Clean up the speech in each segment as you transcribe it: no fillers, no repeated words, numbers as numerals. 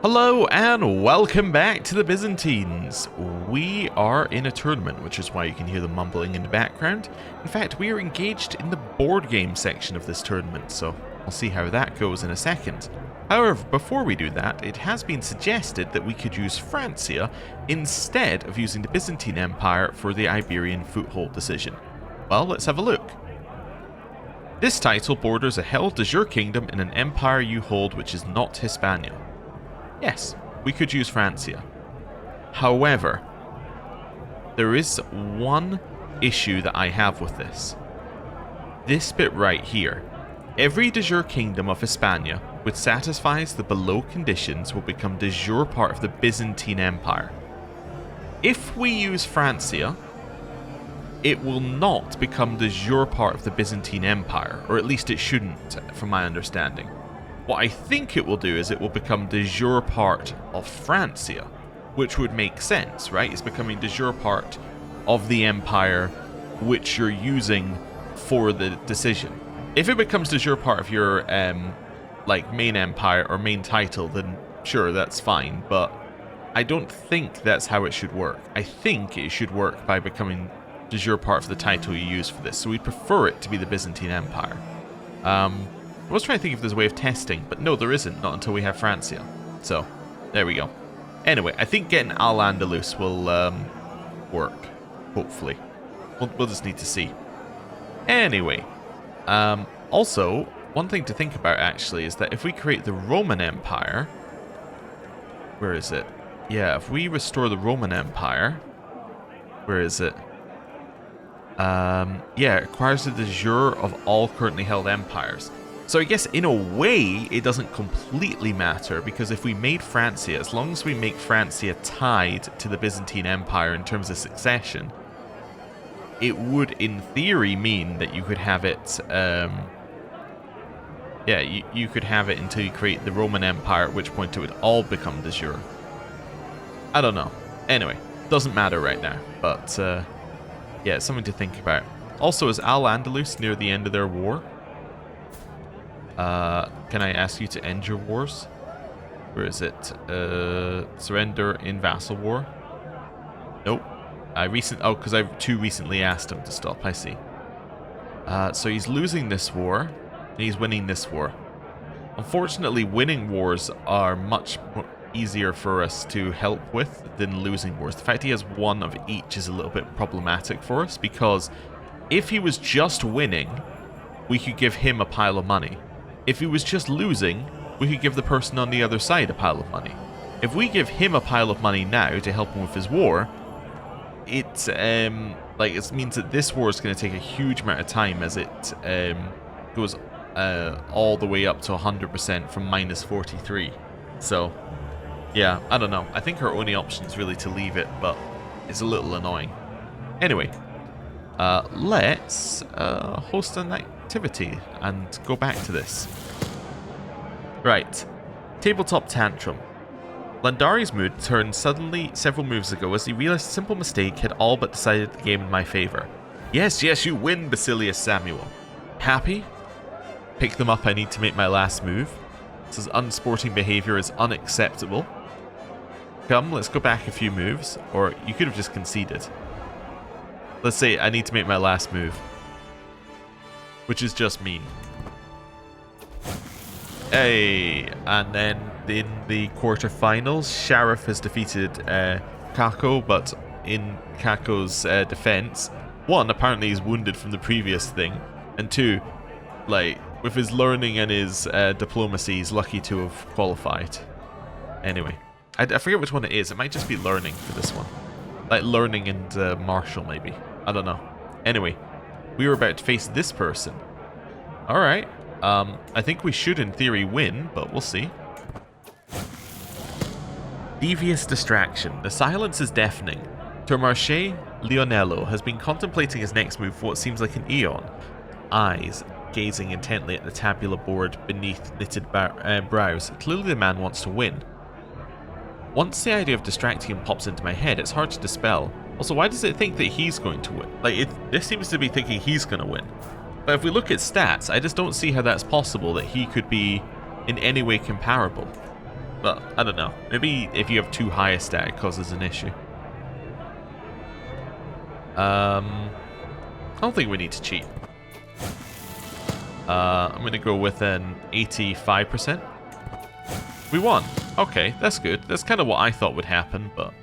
Hello and welcome back to the Byzantines. We are in a tournament, which is why you can hear the mumbling in the background. In fact, we are engaged in the board game section of this tournament, so we'll see how that goes in a second. However, before we do that, it has been suggested that we could use Francia instead of using the Byzantine Empire for the Iberian foothold decision. Well, let's have a look. This title borders a held de jure kingdom in an empire you hold which is not Hispania. Yes, we could use Francia. However, there is one issue that I have with this. This bit right here. Every de jure kingdom of Hispania which satisfies the below conditions will become de jure part of the Byzantine Empire. If we use Francia, it will not become de jure part of the Byzantine Empire, or at least it shouldn't, from my understanding. What I think it will do is it will become de jure part of Francia, which would make sense, right? It's becoming de jure part of the empire which you're using for the decision. If it becomes de jure part of your main empire or main title, then sure, that's fine, but I don't think that's how it should work. I think it should work by becoming de jure part of the title you use for this, so we'd prefer it to be the Byzantine Empire. I was trying to think if there's a way of testing, but no, there isn't, not until we have Francia. So, there we go. Anyway, I think getting Al-Andalus will work, hopefully. We'll just need to see. Anyway, also, one thing to think about actually is that if we create the Roman Empire, where is it? Yeah, if we restore the Roman Empire, where is it? Yeah, it acquires the de jure of all currently held empires. So I guess in a way it doesn't completely matter, because if we made Francia, as long as we make Francia tied to the Byzantine Empire in terms of succession, it would in theory mean that you could have it, you could have it until you create the Roman Empire, at which point it would all become de jure. I don't know. Anyway, doesn't matter right now, but yeah, it's something to think about. Also, is Al-Andalus near the end of their war? Can I ask you to end your wars? Where is it? Surrender in vassal war? Nope. Because I've too recently asked him to stop, I see. So he's losing this war, and he's winning this war. Unfortunately, winning wars are much more easier for us to help with than losing wars. The fact he has one of each is a little bit problematic for us, because if he was just winning, we could give him a pile of money. If he was just losing, we could give the person on the other side a pile of money. If we give him a pile of money now to help him with his war, it means that this war is going to take a huge amount of time, as it goes all the way up to 100% from -43. So, yeah, I don't know. I think our only option is really to leave it, but it's a little annoying. Anyway, let's host an activity and go back to this. Right. Tabletop tantrum. Landari's mood turned suddenly several moves ago as he realized a simple mistake had all but decided the game in my favor. Yes, you win, Basilius Samuel. Happy? Pick them up, I need to make my last move. This is unsporting behavior is unacceptable. Come, let's go back a few moves, or you could have just conceded. Let's say I need to make my last move, which is just mean. Hey, and then in the quarterfinals, Sharif has defeated Kako, but in Kako's defense, one, apparently he's wounded from the previous thing, and two, with his learning and his diplomacy, he's lucky to have qualified. Anyway, I forget which one it is. It might just be learning for this one. Like learning and martial, maybe. I don't know. Anyway, we were about to face this person. Alright. I think we should, in theory, win, but we'll see. Devious distraction. The silence is deafening. Tourmarché Leonello has been contemplating his next move for what seems like an eon. Eyes gazing intently at the tabular board beneath knitted brows. Clearly the man wants to win. Once the idea of distracting him pops into my head, it's hard to dispel. Also, why does it think that he's going to win? This seems to be thinking he's going to win. But if we look at stats, I just don't see how that's possible, that he could be in any way comparable. But, I don't know. Maybe if you have too high a stat, it causes an issue. I don't think we need to cheat. I'm going to go with an 85%. We won. Okay, that's good. That's kind of what I thought would happen, but...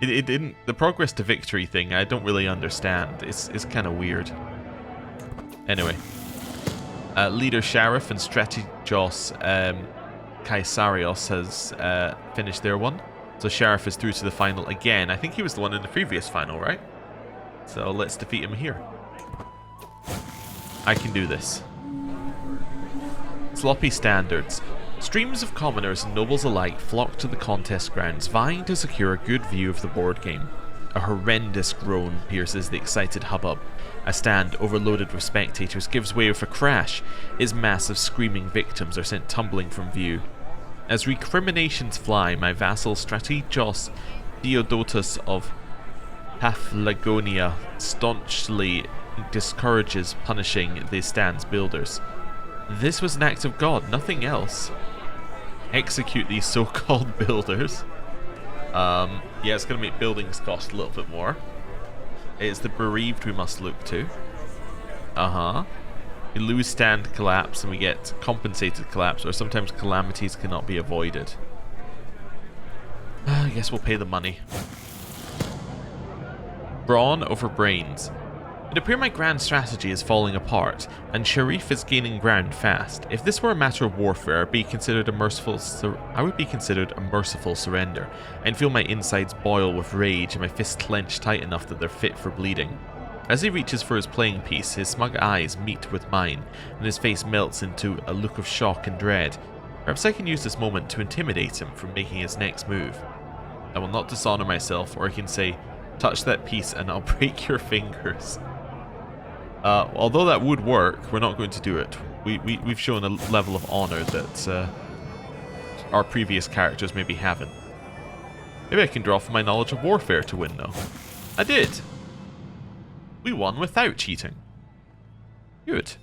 It didn't... The progress to victory thing, I don't really understand. It's kind of weird. Anyway. Leader Sheriff and Strategos Kaisarios has finished their one. So Sheriff is through to the final again. I think he was the one in the previous final, right? So let's defeat him here. I can do this. Sloppy standards. Streams of commoners and nobles alike flock to the contest grounds, vying to secure a good view of the board game. A horrendous groan pierces the excited hubbub. A stand overloaded with spectators gives way with a crash. Its mass of screaming victims are sent tumbling from view. As recriminations fly, my vassal Strategos Theodotus of Paphlagonia staunchly discourages punishing the stand's builders. This was an act of God, nothing else. Execute these so-called builders. Yeah, it's going to make buildings cost a little bit more. It's the bereaved we must look to. We lose stand collapse and we get compensated collapse, or sometimes calamities cannot be avoided. I guess we'll pay the money. Brawn over brains. It appears my grand strategy is falling apart, and Sharif is gaining ground fast. If this were a matter of warfare, I would be considered a merciful surrender, and feel my insides boil with rage and my fists clench tight enough that they're fit for bleeding. As he reaches for his playing piece, his smug eyes meet with mine, and his face melts into a look of shock and dread. Perhaps I can use this moment to intimidate him from making his next move. I will not dishonor myself, or I can say, touch that piece and I'll break your fingers. Although that would work, we're not going to do it. We've shown a level of honor that our previous characters maybe haven't. Maybe I can draw from my knowledge of warfare to win, though. I did! We won without cheating. Good.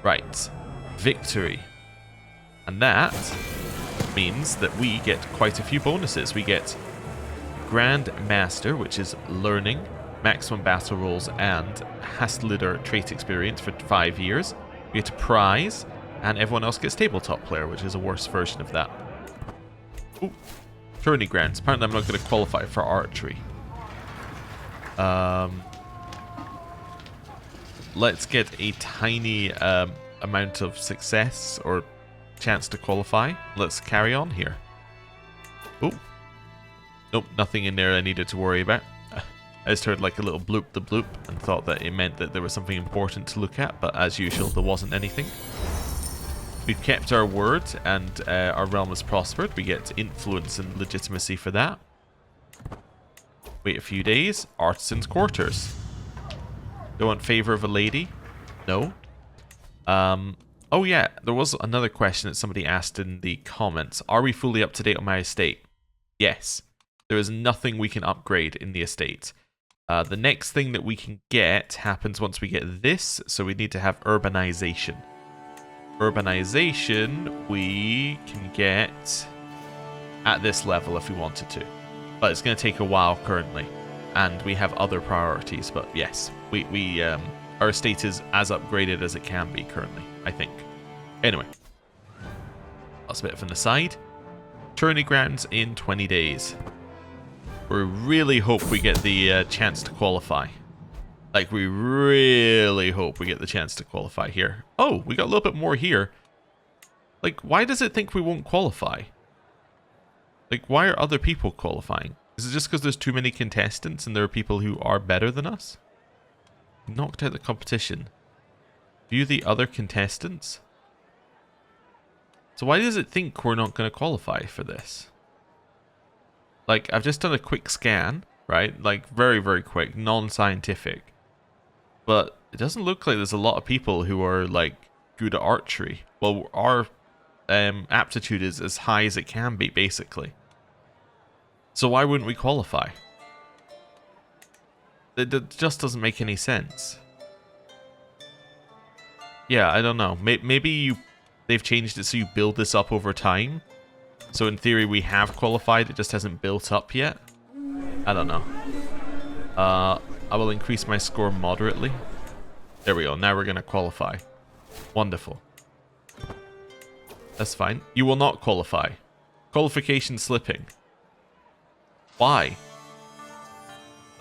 Right. Victory. And that means that we get quite a few bonuses. We get Grand Master, which is learning, maximum battle rolls, and Hastlider trait experience for 5 years. We get a prize, and everyone else gets tabletop player, which is a worse version of that. Ooh, tourney grants. Apparently I'm not going to qualify for archery. Let's get a tiny amount of success or chance to qualify. Let's carry on here. Oh, nope, nothing in there I needed to worry about. I just heard like a little bloop the bloop and thought that it meant that there was something important to look at, but as usual there wasn't anything. We've kept our word and our realm has prospered. We get influence and legitimacy for that. Wait a few days. Artisan's quarters. Don't want favor of a lady? No. Oh yeah, there was another question that somebody asked in the comments. Are we fully up to date on my estate? Yes. There is nothing we can upgrade in the estate. The next thing that we can get happens once we get this, so we need to have urbanization. Urbanization we can get at this level if we wanted to. But it's going to take a while currently, and we have other priorities, but yes, our estate is as upgraded as it can be currently, I think. Anyway, that's a bit of an aside. Tourney grounds in 20 days. We really hope we get the chance to qualify. Like, we really hope we get the chance to qualify here. Oh, we got a little bit more here. Like, why does it think we won't qualify? Like, why are other people qualifying? Is it just because there's too many contestants and there are people who are better than us? Knocked out the competition. View the other contestants? So why does it think we're not going to qualify for this? Like, I've just done a quick scan, right? Like, very, very quick, non-scientific. But it doesn't look like there's a lot of people who are, like, good at archery. Well, our aptitude is as high as it can be, basically. So why wouldn't we qualify? It just doesn't make any sense. Yeah, I don't know. Maybe they've changed it so you build this up over time. So in theory, we have qualified. It just hasn't built up yet. I don't know. I will increase my score moderately. There we go. Now we're going to qualify. Wonderful. That's fine. You will not qualify. Qualification slipping. Why?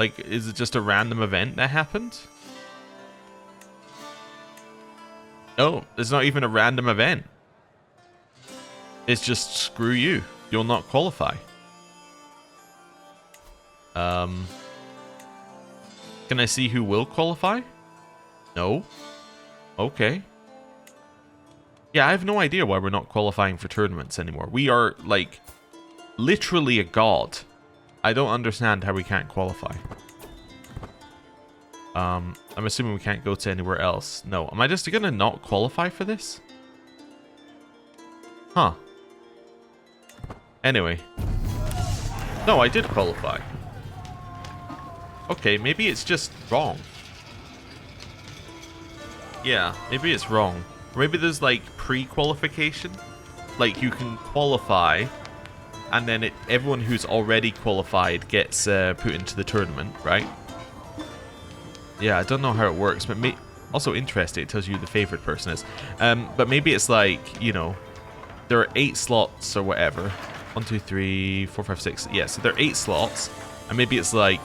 Like, is it just a random event that happened? No, it's not even a random event. It's just screw you. You'll not qualify. Can I see who will qualify? No. Okay. Yeah, I have no idea why we're not qualifying for tournaments anymore. We are, like, literally a god. I don't understand how we can't qualify. I'm assuming we can't go to anywhere else. No. Am I just gonna not qualify for this? Huh. Anyway. No, I did qualify. Okay, maybe it's just wrong. Yeah, maybe it's wrong. Or maybe there's like pre-qualification. Like you can qualify, and then everyone who's already qualified gets put into the tournament, right? Yeah, I don't know how it works, but also interesting. It tells you who the favorite person is. But maybe it's like, you know, there are 8 slots or whatever. 1, 2, 3, 4, 5, 6. Yeah, so there are 8 slots, and maybe it's like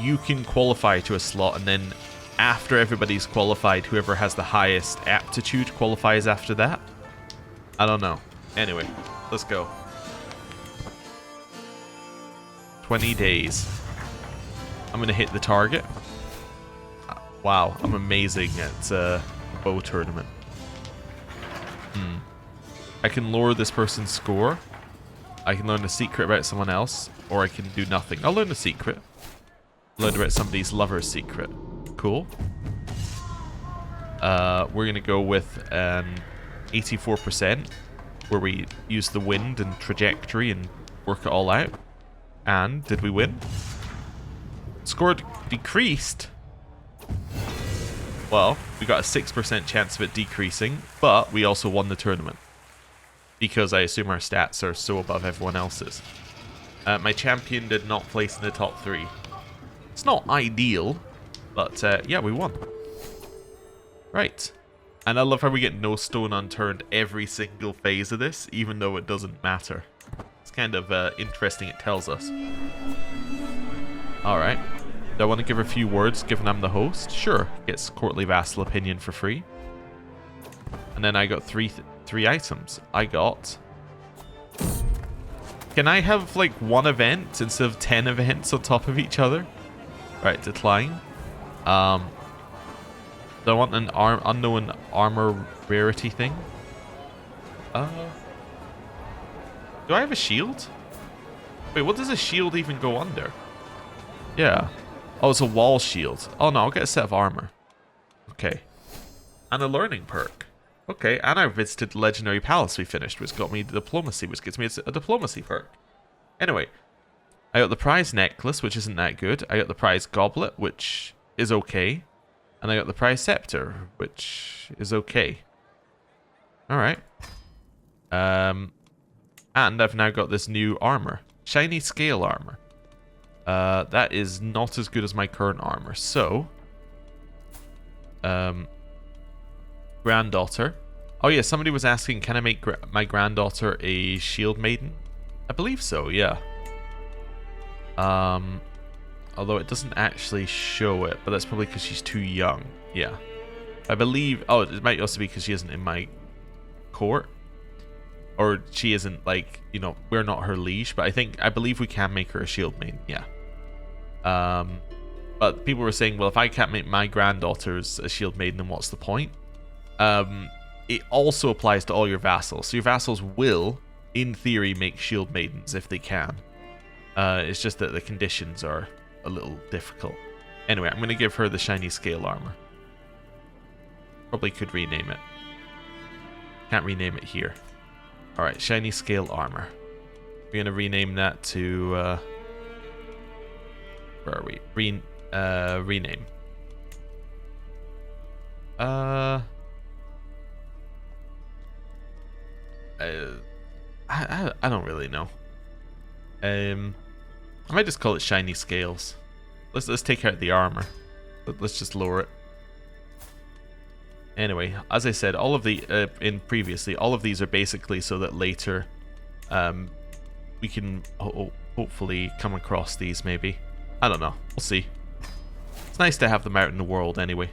you can qualify to a slot, and then after everybody's qualified, whoever has the highest aptitude qualifies after that. I don't know. Anyway, let's go. 20 days. I'm going to hit the target. Wow, I'm amazing at bow tournament. I can lower this person's score. I can learn a secret about someone else, or I can do nothing. I'll learn a secret. Learn about somebody's lover's secret. Cool. We're going to go with 84%, where we use the wind and trajectory and work it all out. And did we win? Score decreased. Well, we got a 6% chance of it decreasing, but we also won the tournament. Because I assume our stats are so above everyone else's. My champion did not place in the top 3. It's not ideal, but yeah, we won. Right. And I love how we get no stone unturned every single phase of this, even though it doesn't matter. It's kind of interesting, it tells us. Alright. Do I want to give her a few words, given I'm the host? Sure. Gets courtly vassal opinion for free. And then I got three items. I got... Can I have, like, 1 event instead of 10 events on top of each other? Right, decline. Do I want an unknown armor rarity thing? Do I have a shield? Wait, what does a shield even go under? Yeah. Oh, it's a wall shield. Oh no, I'll get a set of armor. Okay. And a learning perk. Okay, and I visited the Legendary Palace we finished, which got me diplomacy, which gets me a diplomacy perk. Anyway, I got the prize necklace, which isn't that good. I got the prize goblet, which is okay. And I got the prize scepter, which is okay. Alright. And I've now got this new armor. Shiny scale armor. That is not as good as my current armor. So, granddaughter. Oh yeah, somebody was asking, can I make my granddaughter a shield maiden? I believe so, yeah. Although it doesn't actually show it, but that's probably because she's too young. Yeah. I believe... Oh, it might also be because she isn't in my court. Or she isn't, like, you know, we're not her liege, but I believe we can make her a shield maiden, yeah. But people were saying, well, if I can't make my granddaughters a shield maiden, then what's the point? It also applies to all your vassals. So your vassals will, in theory, make shield maidens if they can. It's just that the conditions are a little difficult. Anyway, I'm going to give her the shiny scale armor. Probably could rename it. Can't rename it here. Alright, shiny scale armor. We're going to rename that to... where are we? Rename. I don't really know. I might just call it shiny scales. Let's take out the armor. Let's just lower it. Anyway, as I said, all of the all of these are basically so that later we can hopefully come across these maybe. I don't know. We'll see. It's nice to have them out in the world anyway.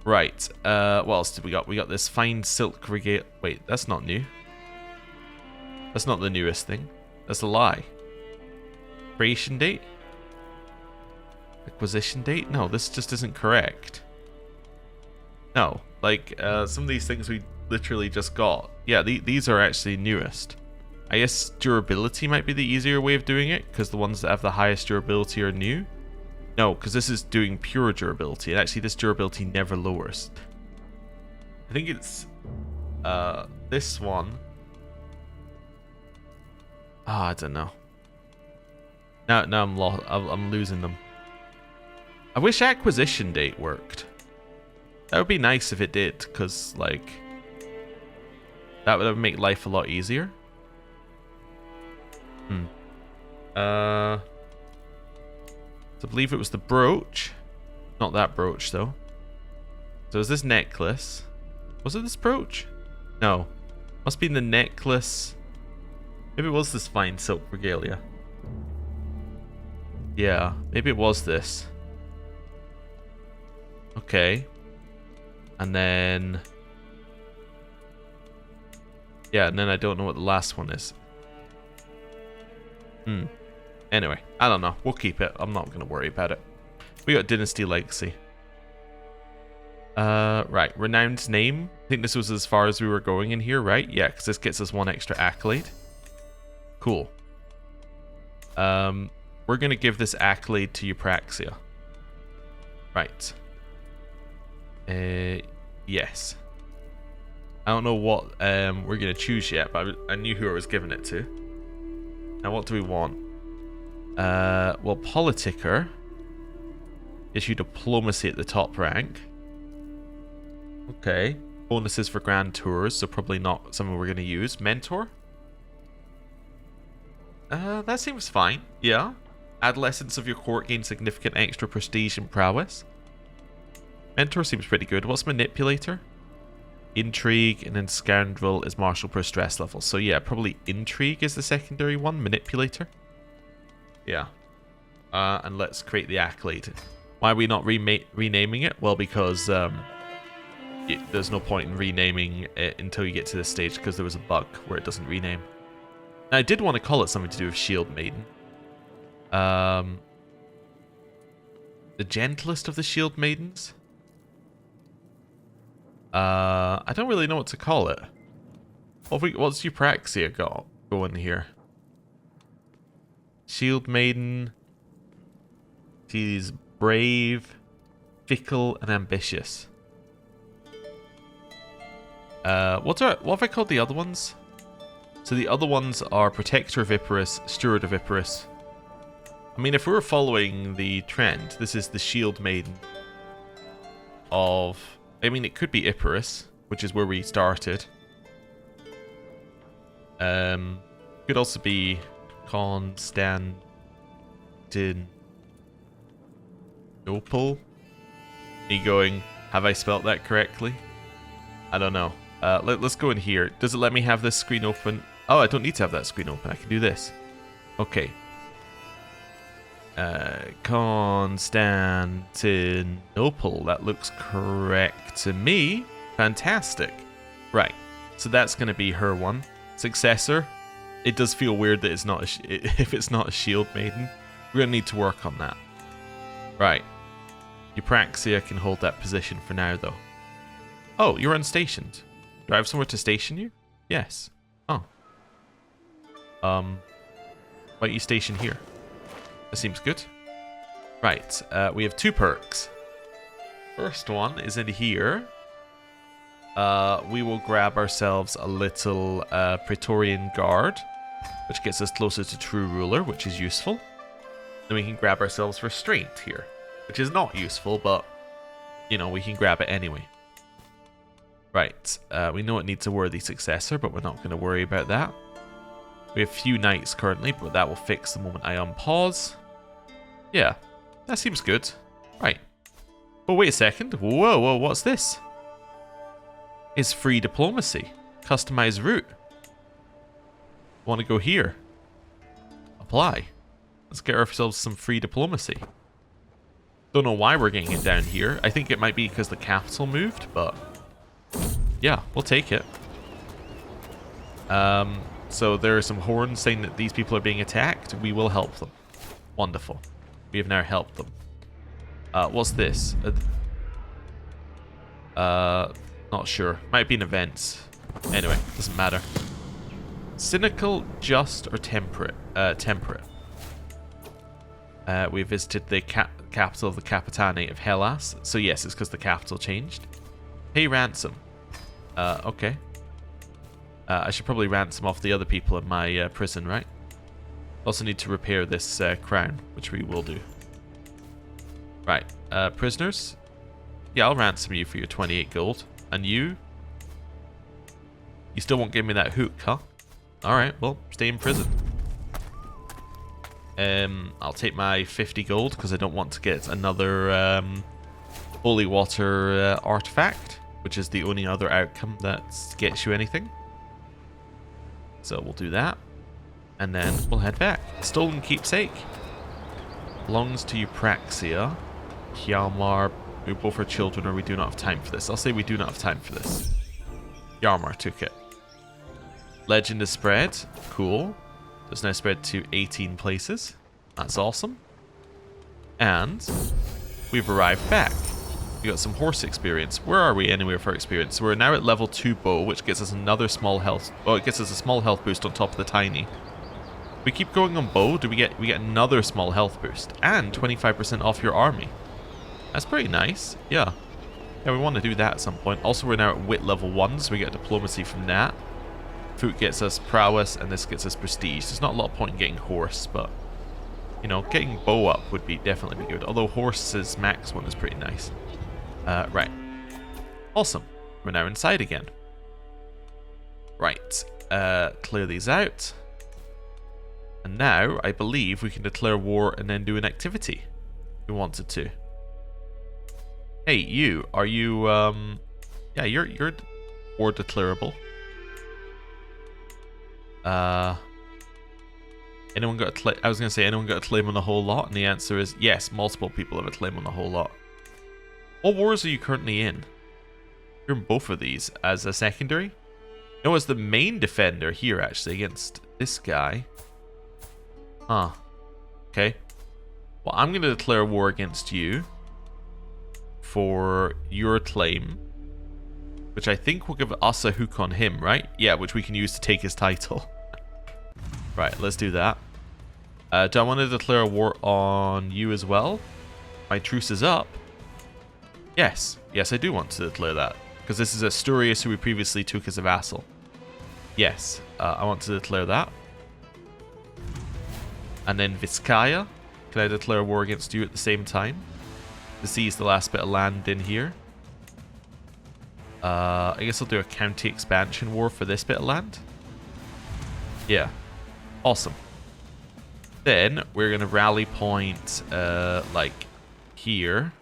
Right. What else did we got? We got this fine silk regalia. Wait, that's not new. That's not the newest thing. That's a lie. Creation date? Acquisition date? No, this just isn't correct. No, like some of these things we literally just got. Yeah, these are actually newest. I guess durability might be the easier way of doing it, because the ones that have the highest durability are new. No, because this is doing pure durability, and actually this durability never lowers. I think it's this one. I don't know. Now I'm lost. I'm losing them. I wish acquisition date worked. That would be nice if it did, because like that would make life a lot easier. So I believe it was the brooch. Not that brooch though. So is this necklace? Was it this brooch? No. Must be the necklace. Maybe it was this fine silk regalia. Yeah, maybe it was this. Okay. And then... yeah, and then I don't know what the last one is. Anyway, I don't know. We'll keep it. I'm not going to worry about it. We got Dynasty Legacy. Right. Renowned name. I think this was as far as we were going in here, right? Yeah, because this gets us one extra accolade. Cool. We're going to give this accolade to Eupraxia. Right. Yes. I don't know what we're going to choose yet, but I knew who I was giving it to. Now, what do we want? Well, Politiker. Issue Diplomacy at the top rank. Okay. Bonuses for Grand Tours, so probably not something we're going to use. Mentor. That seems fine. Yeah. Adolescence of your court gains significant extra prestige and prowess. Mentor seems pretty good. What's Manipulator? Intrigue, and then Scoundrel is martial per stress level. So yeah, probably Intrigue is the secondary one. Manipulator. Yeah. And let's create the accolade. Why are we not renaming it? Well, because there's no point in renaming it until you get to this stage, because there was a bug where it doesn't rename. Now, I did want to call it something to do with Shield Maiden. The gentlest of the Shield Maidens? I don't really know what to call it. What's Eupraxia got going here? Shield Maiden. She's brave, fickle, and ambitious. What have I called the other ones? So the other ones are Protector of Iparus, Steward of Iparus. I mean, if we were following the trend, this is the Shield Maiden of... I mean, it could be Iparus, which is where we started. Could also be Constantinople. Me going, have I spelt that correctly? I don't know. Let's go in here. Does it let me have this screen open? Oh, I don't need to have that screen open. I can do this. Okay. Constantinople. That looks correct to me. Fantastic. Right. So that's going to be her one. Successor. It does feel weird that it's not if it's not a Shield Maiden. We're going to need to work on that. Right. Eupraxia can hold that position for now, though. Oh, you're unstationed. Do I have somewhere to station you? Yes. Oh. Why don't you station here? That seems good. Right, we have 2 perks. First one is in here. We will grab ourselves a little Praetorian Guard, which gets us closer to True Ruler, which is useful. Then we can grab ourselves Restraint here, which is not useful, but, you know, we can grab it anyway. Right, we know it needs a worthy successor, but we're not going to worry about that. We have few knights currently, but that will fix the moment I unpause. Yeah, that seems good. Right. Oh, wait a second. Whoa, whoa, what's this? It's free diplomacy. Customize route. Want to go here? Apply. Let's get ourselves some free diplomacy. Don't know why we're getting it down here. I think it might be because the capital moved, but yeah, we'll take it. So there are some horns saying that these people are being attacked. We will help them. Wonderful. We have now helped them. What's this? Not sure. Might be an event. Anyway, doesn't matter. Cynical, just, or temperate? Temperate. We visited the capital of the Capitanate of Hellas. So yes, it's because the capital changed. Pay ransom. Okay. I should probably ransom off the other people in my prison, right? Also need to repair this crown, which we will do. Right, prisoners. Yeah, I'll ransom you for your 28 gold. And you? You still won't give me that hook, huh? Alright, well, stay in prison. I'll take my 50 gold because I don't want to get another holy water artifact, which is the only other outcome that gets you anything. So we'll do that. And then we'll head back. Stolen keepsake. Belongs to Eupraxia. Hjalmar. We both are children or we do not have time for this. I'll say we do not have time for this. Hjalmar took it. Legend is spread. Cool. It's now spread to 18 places. That's awesome. And we've arrived back. We got some horse experience. Where are we anyway for experience? So we're now at level 2 bow, which gets us another small health. Oh, it gets us a small health boost on top of the tiny. We keep going on bow. We get another small health boost and 25% off your army. That's pretty nice. Yeah. Yeah, we want to do that at some point. Also, we're now at wit level 1, so we get diplomacy from that. Foot gets us prowess, and this gets us prestige. There's not a lot of point in getting horse, but you know, getting bow up would definitely be good. Although horse's max one is pretty nice. Right. Awesome. We're now inside again. Right. Clear these out. And now, I believe we can declare war and then do an activity. If we wanted to. Hey, you. Are you, yeah, you're war declarable. Anyone got a claim? I was going to say, anyone got a claim on the whole lot? And the answer is yes, multiple people have a claim on the whole lot. What wars are you currently in? You're in both of these as a secondary? No, as the main defender here, actually, against this guy. Huh. Okay. Well, I'm going to declare war against you for your claim, which I think will give us a hook on him, right? Yeah, which we can use to take his title. Right, let's do that. Do I want to declare a war on you as well? My truce is up. Yes. Yes, I do want to declare that. Because this is Asturias, who we previously took as a vassal. Yes, I want to declare that. And then Vizcaya. Can I declare war against you at the same time? To seize the last bit of land in here. I guess I'll do a county expansion war for this bit of land. Yeah. Awesome. Then we're going to rally point like here.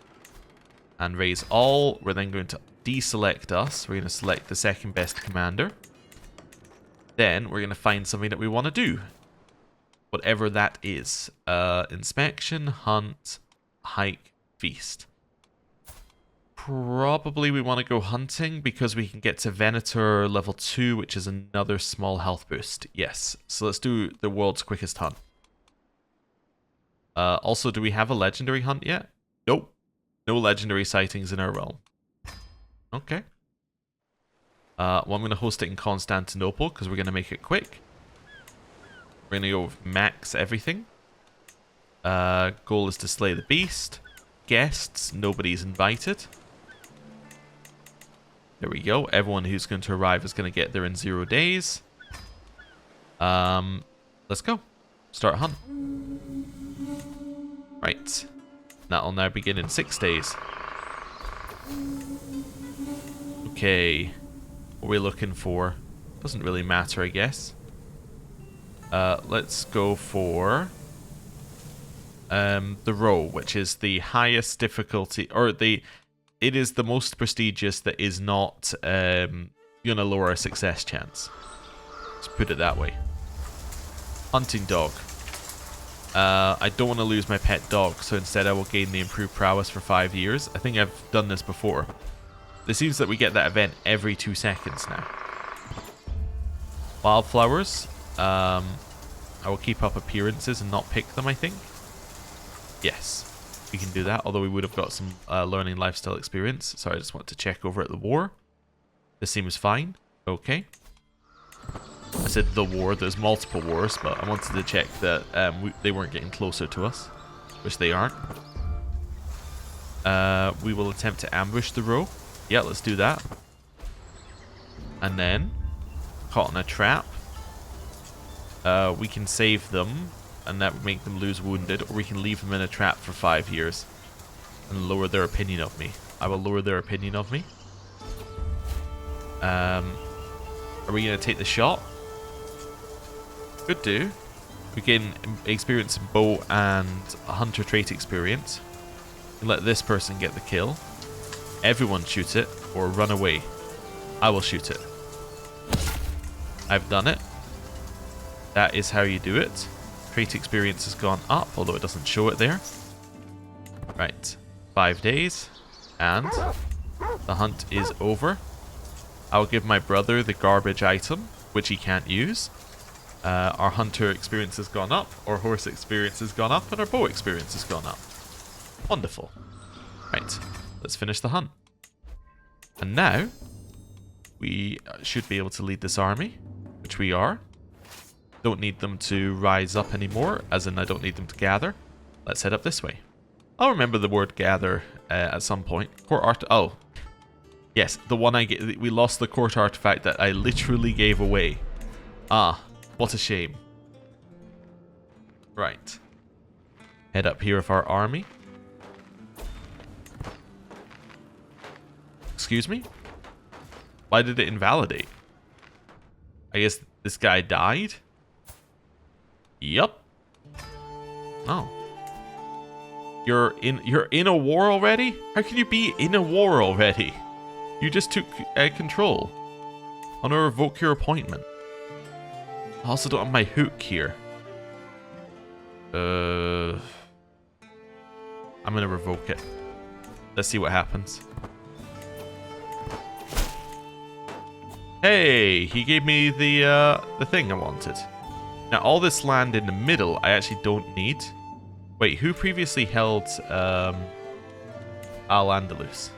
And raise all. We're then going to deselect us. We're going to select the second best commander. Then we're going to find something that we want to do. Whatever that is. Inspection, hunt, hike, feast. Probably we want to go hunting because we can get to Venator level 2, which is another small health boost. Yes. So let's do the world's quickest hunt. Also, do we have a legendary hunt yet? Nope. No legendary sightings in our realm. Okay. Well, I'm going to host it in Constantinople because we're going to make it quick. We're going to go with max everything. Goal is to slay the beast. Guests, nobody's invited. There we go. Everyone who's going to arrive is going to get there in 0 days. Let's go. Start a hunt. Right. That'll now begin in 6 days. Okay. What are we looking for? Doesn't really matter, I guess. Let's go for the row, which is the highest difficulty, or it is the most prestigious that is not gonna lower our success chance. Let's put it that way. Hunting dog. I don't want to lose my pet dog, so instead I will gain the improved prowess for 5 years. I think I've done this before. It seems that we get that event every 2 seconds now. Wildflowers. I will keep up appearances and not pick them, I think. Yes, we can do that, although we would have got some learning lifestyle experience. Sorry, I just want to check over at the war. This seems fine. Okay. I said the war, there's multiple wars, but I wanted to check that they weren't getting closer to us, which they aren't. We will attempt to ambush the row. Yeah, let's do that. And then, caught in a trap. We can save them, and that would make them lose wounded, or we can leave them in a trap for 5 years and lower their opinion of me. I will lower their opinion of me. Are we going to take the shot? Could do. We gain experience in bow and hunter trait experience. And let this person get the kill. Everyone shoot it or run away. I will shoot it. I've done it. That is how you do it. Trait experience has gone up, although it doesn't show it there. Right. 5 days. And the hunt is over. I'll give my brother the garbage item, which he can't use. Our hunter experience has gone up, our horse experience has gone up, and our bow experience has gone up. Wonderful. Right, let's finish the hunt. And now, we should be able to lead this army, which we are. Don't need them to rise up anymore, as in I don't need them to gather. Let's head up this way. I'll remember the word gather at some point. Oh. Yes, the one we lost the court artifact that I literally gave away. Ah. What a shame. Right. Head up here with our army. Excuse me? Why did it invalidate? I guess this guy died? Yup. Oh. You're in a war already? How can you be in a war already? You just took control. I want to revoke your appointment. I also don't have my hook here. I'm gonna revoke it. Let's see what happens. Hey, he gave me the thing I wanted. Now all this land in the middle I actually don't need. Wait, who previously held Al-Andalus?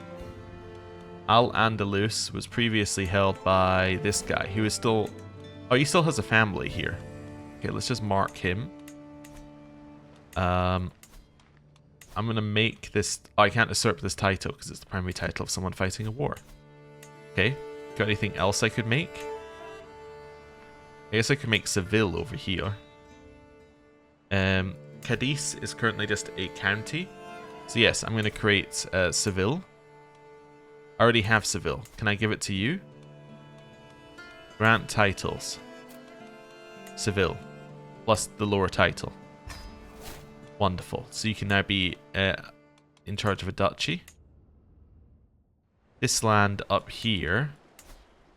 Al-Andalus was previously held by this guy who is still... Oh, he still has a family here. Okay, let's just mark him. I'm going to make this... Oh, I can't usurp this title because it's the primary title of someone fighting a war. Okay, got anything else I could make? I guess I could make Seville over here. Cadiz is currently just a county. So yes, I'm going to create Seville. I already have Seville. Can I give it to you? Grant titles. Seville. Plus the lower title. Wonderful. So you can now be in charge of a duchy. This land up here,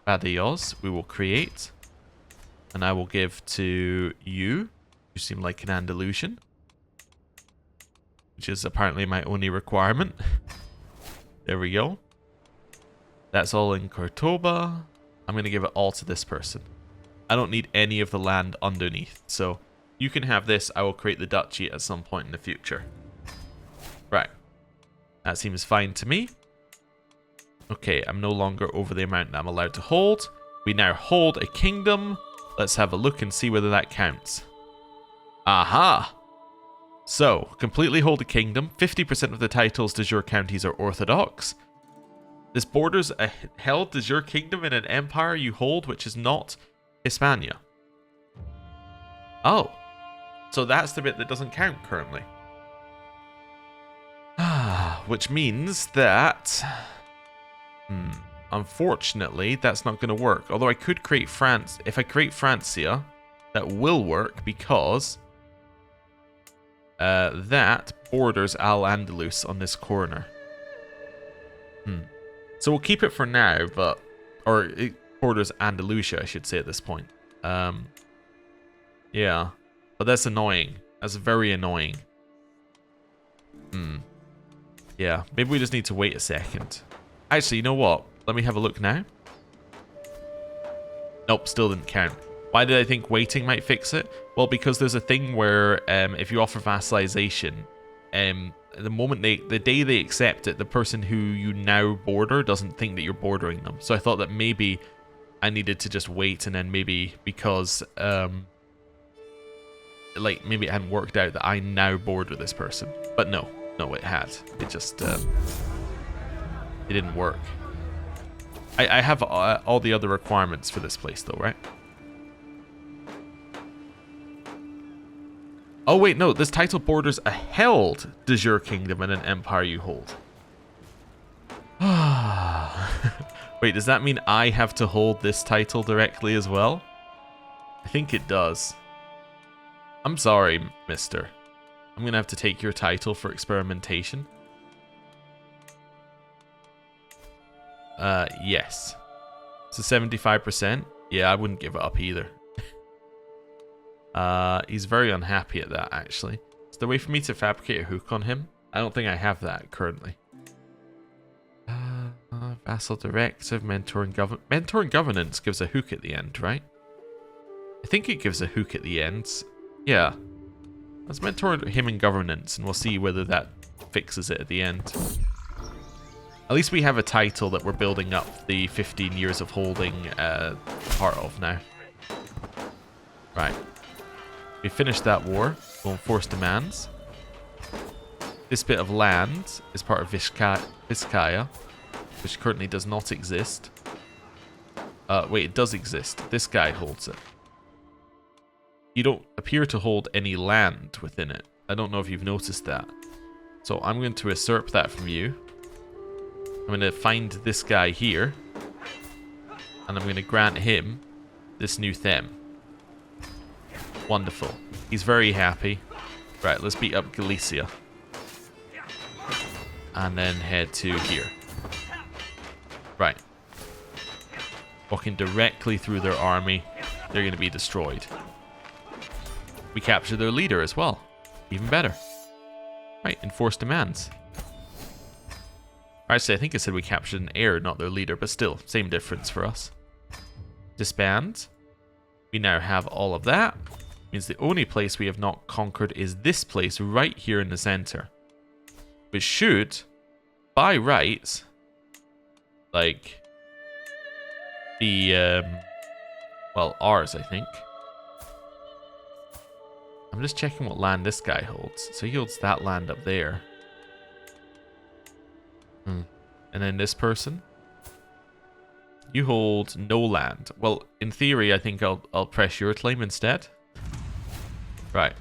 Badajoz, we will create. And I will give to you. You seem like an Andalusian. Which is apparently my only requirement. There we go. That's all in Cordoba. I'm going to give it all to this person. I don't need any of the land underneath. So you can have this. I will create the duchy at some point in the future. Right. That seems fine to me. Okay, I'm no longer over the amount that I'm allowed to hold. We now hold a kingdom. Let's have a look and see whether that counts. Aha! So, completely hold a kingdom. 50% of the titles de jure counties are orthodox. This borders a held de jure kingdom in an empire you hold, which is not Hispania. Oh. So that's the bit that doesn't count currently. Which means that... unfortunately, that's not going to work. Although I could create France. If I create Francia, that will work because that borders Al-Andalus on this corner. So we'll keep it for now, but... Or it borders Andalusia, I should say, at this point. Yeah. But that's annoying. That's very annoying. Yeah, maybe we just need to wait a second. Actually, you know what? Let me have a look now. Nope, still didn't count. Why did I think waiting might fix it? Well, because there's a thing where if you offer vassalization, the moment the day they accept it, the person who you now border doesn't think that you're bordering them. So I thought that maybe I needed to just wait, and then maybe because like maybe it hadn't worked out that I now border this person. But no, it had. It just it didn't work. I have all the other requirements for this place though, right? Oh wait, no, this title borders a held de jure kingdom and an empire you hold. Wait, does that mean I have to hold this title directly as well? I think it does. I'm sorry, mister. I'm gonna have to take your title for experimentation. Yes. So 75%? Yeah, I wouldn't give it up either. He's very unhappy at that, actually. Is there a way for me to fabricate a hook on him? I don't think I have that currently. Vassal directive, mentoring governance. Mentoring governance gives a hook at the end, right? I think it gives a hook at the end. Yeah. Let's mentor him in governance, and we'll see whether that fixes it at the end. At least we have a title that we're building up the 15 years of holding part of now. Right. We finished that war. We'll enforce demands. This bit of land is part of Vizcaya, which currently does not exist. Wait, it does exist. This guy holds it. You don't appear to hold any land within it. I don't know if you've noticed that. So I'm going to usurp that from you. I'm going to find this guy here. And I'm going to grant him this new them. Wonderful. He's very happy. Right, let's beat up Galicia. And then head to here. Right. Walking directly through their army. They're going to be destroyed. We capture their leader as well. Even better. Right, enforce demands. Actually, I think I said we captured an heir, not their leader, but still, same difference for us. Disband. We now have all of that. Means the only place we have not conquered is this place right here in the center. Which should, by rights, like, be, well, ours, I think. I'm just checking what land this guy holds. So he holds that land up there. And then this person. You hold no land. Well, in theory, I think I'll press your claim instead. Right.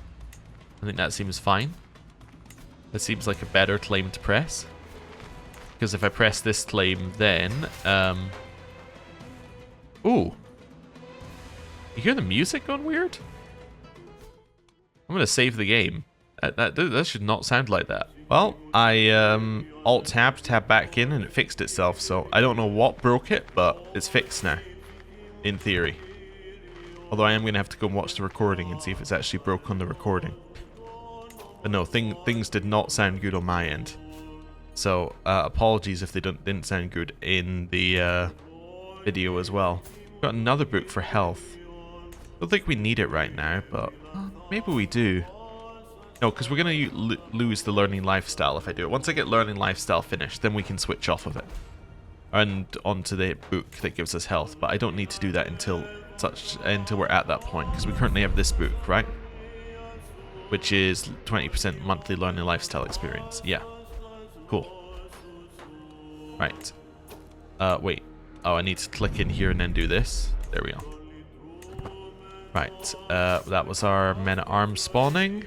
I think that seems fine. That seems like a better claim to press. Because if I press this claim, then... Ooh. You hear the music going weird? I'm going to save the game. That should not sound like that. Well, I Alt-Tab, tab back in, and it fixed itself. So I don't know what broke it, but it's fixed now. In theory. Although I am going to have to go and watch the recording and see if it's actually broke on the recording. But no, things did not sound good on my end. So apologies if they didn't sound good in the video as well. Got another book for health. Don't think we need it right now, but maybe we do. No, because we're going to lose the learning lifestyle if I do it. Once I get learning lifestyle finished, then we can switch off of it. And onto the book that gives us health. But I don't need to do that until we're at that point. Because we currently have this book, right? Which is 20% monthly learning lifestyle experience. Yeah. Cool. Right. Wait. Oh, I need to click in here and then do this. There we go. Right. That was our men-at-arms spawning.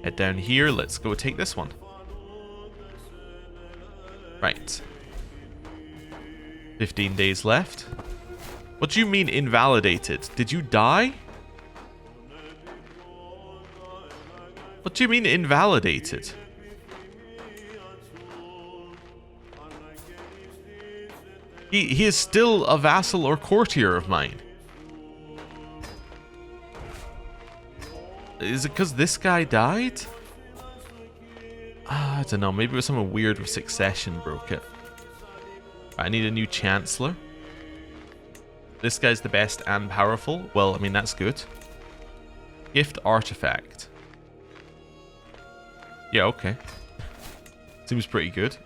Head down here. Let's go take this one. Right. 15 days left. What do you mean invalidated? Did you die? What do you mean invalidated? He is still a vassal or courtier of mine. Is it because this guy died? I don't know. Maybe it was something weird with succession broke it. I need a new chancellor. This guy's the best and powerful. Well, I mean, that's good. Gift artifact. Yeah, okay. Seems pretty good.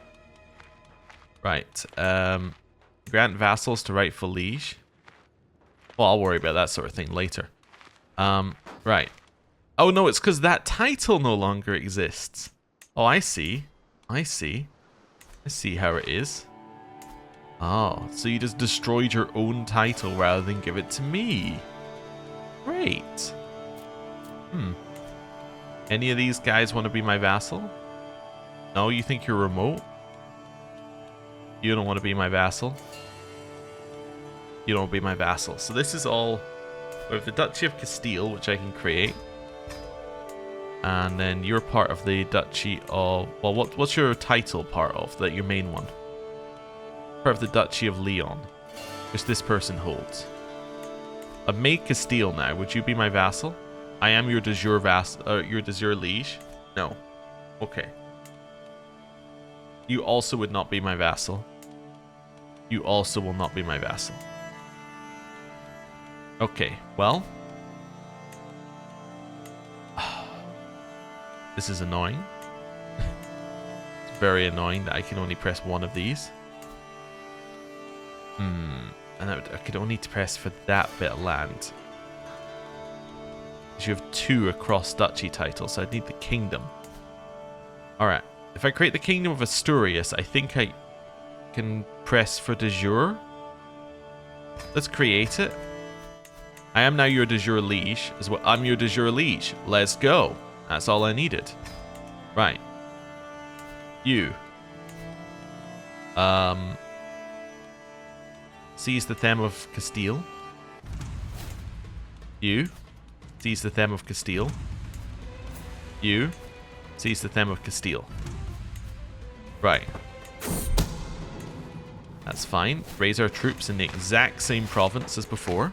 Right. Grant vassals to rightful liege. Well, I'll worry about that sort of thing later. Right. Oh, no, it's because that title no longer exists. Oh, I see. I see. I see how it is. Oh, so you just destroyed your own title rather than give it to me. Great. Any of these guys want to be my vassal? No, you think you're remote? You don't want to be my vassal? You don't want to be my vassal. So this is all... We have the Duchy of Castile, which I can create. And then you're part of the Duchy of... Well, what's your title part of? Your main one? Part of the Duchy of Leon. Which this person holds. I've made Castile now. Would you be my vassal? I am your de jure your de jure liege. No. Okay. You also would not be my vassal. You also will not be my vassal. Okay, well. This is annoying. It's very annoying that I can only press one of these. And I could only press for that bit of land. Because you have 2 across duchy titles, so I'd need the kingdom. Alright. If I create the kingdom of Asturias, I think I can press for de jure. Let's create it. I am now your de jure liege. As well. I'm your de jure liege. Let's go. That's all I needed. Right. You. Seize the them of Castile. You. Seize the them of Castile. You. Seize the them of Castile. Right. That's fine. Raise our troops in the exact same province as before.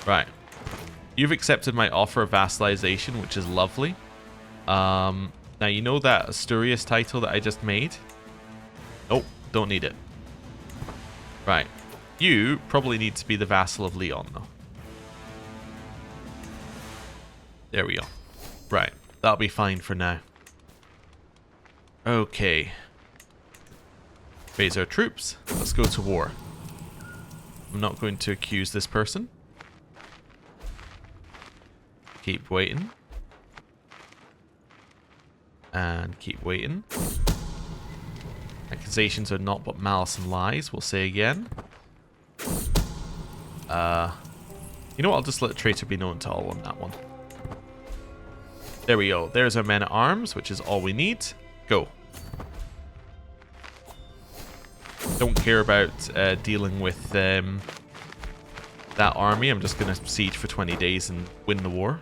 Right. You've accepted my offer of vassalization, which is lovely. Now, you know that Asturias title that I just made? Nope, don't need it. Right. You probably need to be the vassal of Leon, though. There we go. Right. That'll be fine for now. Okay. Raise our troops. Let's go to war. I'm not going to accuse this person. Keep waiting. And keep waiting. Accusations are not but malice and lies, we'll say again. You know what, I'll just let traitor be known to all on that one. There we go. There's our men at arms, which is all we need. Go. Don't care about dealing with that army. I'm just going to siege for 20 days and win the war.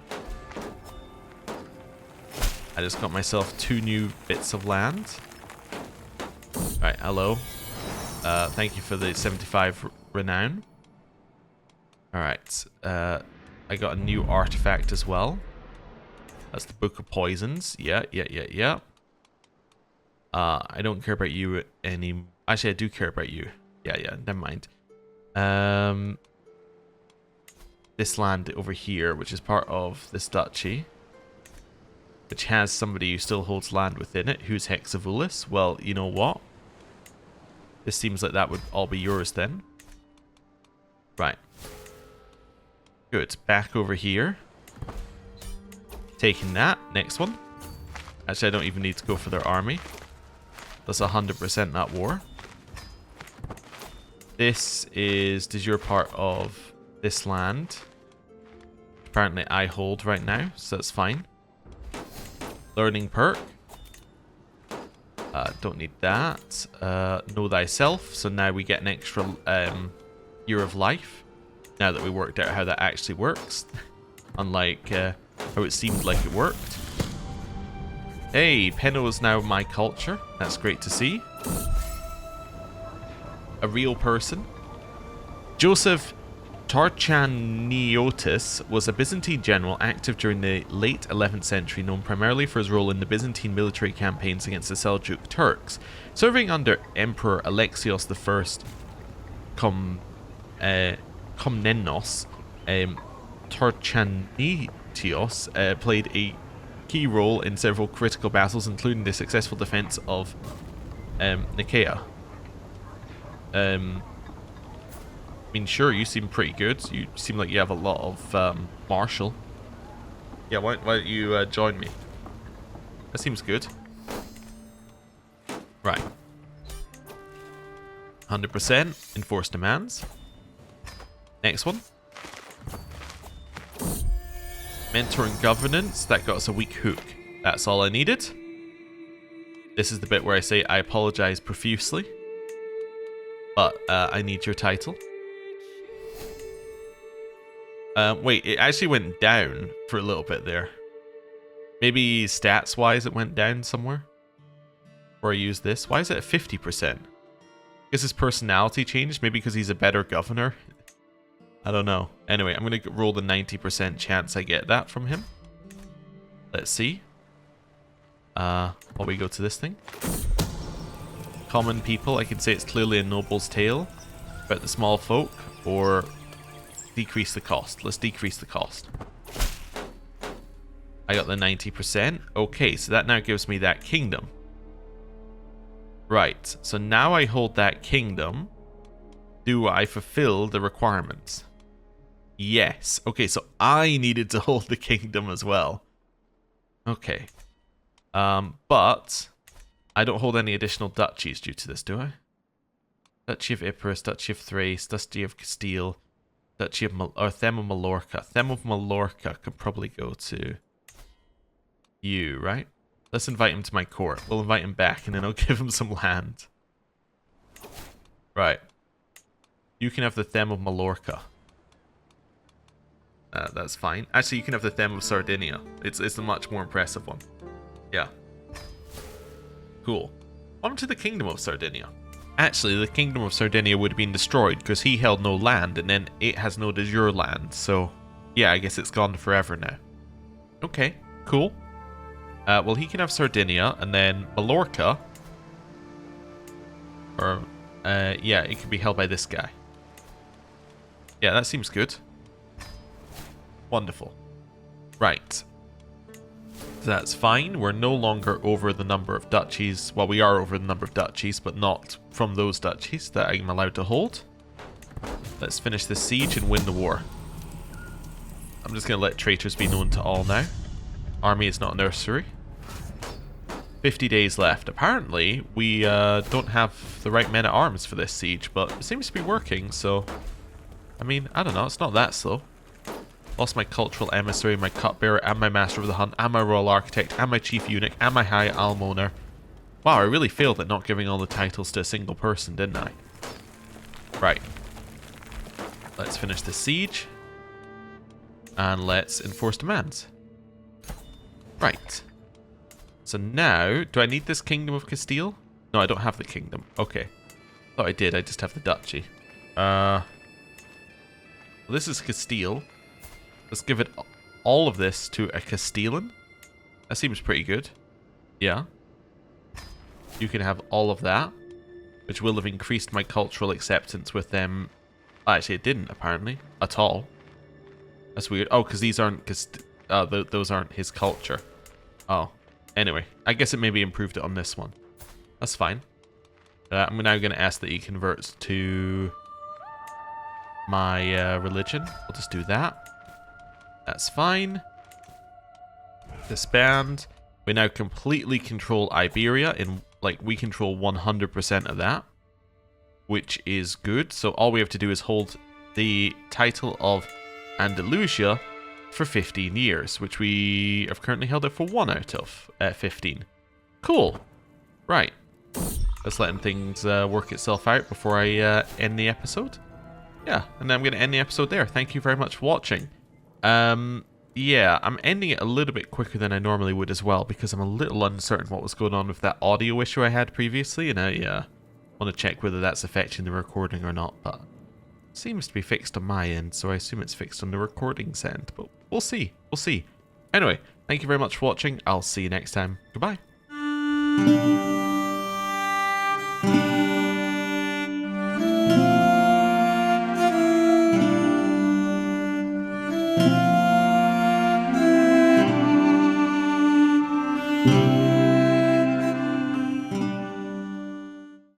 I just got myself 2 new bits of land. Alright, hello. Thank you for the 75 renown. Alright, I got a new artifact as well. That's the Book of Poisons. Yeah. I don't care about you any... Actually, I do care about you. Yeah, never mind. This land over here, which is part of this duchy, which has somebody who still holds land within it, who's Hexavulus. Well, you know what? This seems like that would all be yours then. Right. Good. Back over here. Taking that. Next one. Actually, I don't even need to go for their army. That's 100% that war. This is de jure part of this land. Apparently I hold right now, so that's fine. Learning perk. Don't need that. Know thyself. So now we get an extra year of life. Now that we worked out how that actually works. Unlike how it seemed like it worked. Hey, Penno is now my culture. That's great to see. A real person. Joseph Tarchaniotis was a Byzantine general active during the late 11th century, known primarily for his role in the Byzantine military campaigns against the Seljuk Turks. Serving under Emperor Alexios I Komnenos, Tarchanitios played a key role in several critical battles, including the successful defense of Nicaea. I mean, sure, you seem pretty good. You seem like you have a lot of martial. Yeah, why don't you join me? That seems good. Right. 100% enforce demands. Next one. Mentor and governance. That got us a weak hook. That's all I needed. This is the bit where I say I apologize profusely. But I need your title. Wait, it actually went down for a little bit there. Maybe stats-wise it went down somewhere? Or I use this. Why is it at 50%? Is his personality changed? Maybe because he's a better governor? I don't know. Anyway, I'm going to roll the 90% chance I get that from him. Let's see. While we go to this thing. Common people, I can say it's clearly a noble's tale about the small folk, or decrease the cost. Let's decrease the cost. I got the 90%. Okay, so that now gives me that kingdom. Right, so now I hold that kingdom. Do I fulfill the requirements? Yes. Okay, so I needed to hold the kingdom as well. Okay. But I don't hold any additional duchies due to this, do I? Duchy of Epirus, Duchy of Thrace, Duchy of Castile, Duchy of Them of Mallorca. Them of Mallorca could probably go to you, right? Let's invite him to my court. We'll invite him back and then I'll give him some land. Right. You can have the Them of Mallorca. That's fine. Actually, you can have the Them of Sardinia. It's the much more impressive one. Yeah. Cool. On to the Kingdom of Sardinia. Actually, the Kingdom of Sardinia would have been destroyed because he held no land and then it has no de jure land. So, yeah, I guess it's gone forever now. Okay, cool. Well, he can have Sardinia and then Mallorca. Or, yeah, it can be held by this guy. Yeah, that seems good. Wonderful. Right. That's fine. We're no longer over the number of duchies. Well, we are over the number of duchies, but not from those duchies that I'm allowed to hold. Let's finish this siege and win the war. I'm just going to let traitors be known to all now. Army is not a nursery. 50 days left. Apparently, we don't have the right men at arms for this siege, but it seems to be working, so... I mean, I don't know. It's not that slow. Lost my cultural emissary, my cupbearer, and my master of the hunt, and my royal architect, and my chief eunuch, and my high almoner. Wow, I really failed at not giving all the titles to a single person, didn't I? Right. Let's finish the siege. And let's enforce demands. Right. So now, do I need this Kingdom of Castile? No, I don't have the kingdom. Okay. Thought I did, I just have the duchy. Well, this is Castile. Let's give it all of this to a Castellan. That seems pretty good. Yeah. You can have all of that, which will have increased my cultural acceptance with them. Actually, it didn't, apparently, at all. That's weird. Oh, because these aren't... those aren't his culture. Oh. Anyway, I guess it maybe improved it on this one. That's fine. I'm now going to ask that he converts to my religion. We'll just do that. That's fine. Disband. We now completely control Iberia. We control 100% of that, which is good. So all we have to do is hold the title of Andalusia for 15 years, which we have currently held it for 1 out of 15. Cool. Right. Just letting things work itself out before I end the episode. Yeah, and then I'm going to end the episode there. Thank you very much for watching. Yeah, I'm ending it a little bit quicker than I normally would as well, because I'm a little uncertain what was going on with that audio issue I had previously, and I want to check whether that's affecting the recording or not, but it seems to be fixed on my end, so I assume it's fixed on the recording's end, but we'll see. We'll see. Anyway, thank you very much for watching. I'll see you next time. Goodbye.